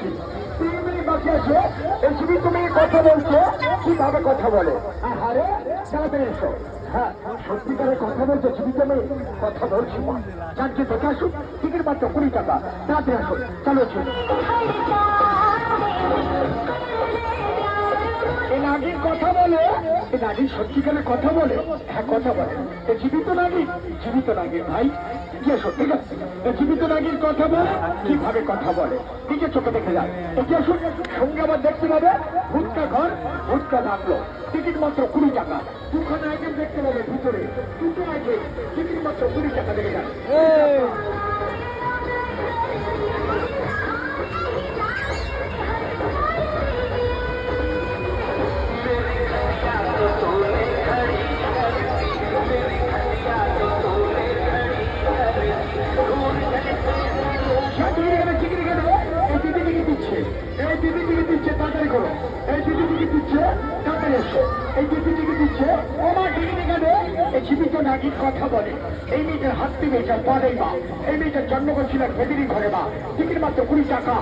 দিচ্ছি। 3 মিনিট বাকি আছে। এই জীবিত মেয়ে কথা বলছে, কিভাবে কথা বলে? আরে তাড়াতাড়ি এসো। হ্যাঁ, সত্যিকারের কথা বলছে জীবিত মেয়ে, কথা বলছি না। যাকে দেখে আসুন, টিকিট মাত্র 20 টাকা। তাড়াতাড়ি আসুন, চলো ছিল। এই নাগিন কথা বলে? এই নাগিন সত্যিকারের কথা বলে? হ্যাঁ, কথা বলে। এই জীবিত নাগিন, জীবিত নাগিন ভাই, এসো, ঠিক আছে। এই জীবিত নাগিন কথা বলে, কিভাবে কথা বলে নিজের চোখে দেখে যায়। এটি আসুন, সঙ্গে আবার দেখতে পাবে ভুটকা ঘর, ভুটকা থাকলো। টিকিট মাত্র 20 টাকা। 2খানা আইটেম দেখতে পাবে ভিতরে, 2টো আইটেম, টিকিট মাত্র 20 টাকা দেখে যায়। তাড়াতাড়ি করো, এই দিদি টিকিট দিচ্ছে, তাড়াতাড়ি এসো। এই দিদি টিকিট দিচ্ছে, ও মা টিকিট এখানে। এই জীবিত নাগিন কথা বলে। এই মেয়েটার হাত থেকে এটা পড়েই মা। এই মেয়েটার জন্ম করছিল খেদিরি ঘরে মা। টিকিট মাত্র 20 টাকা।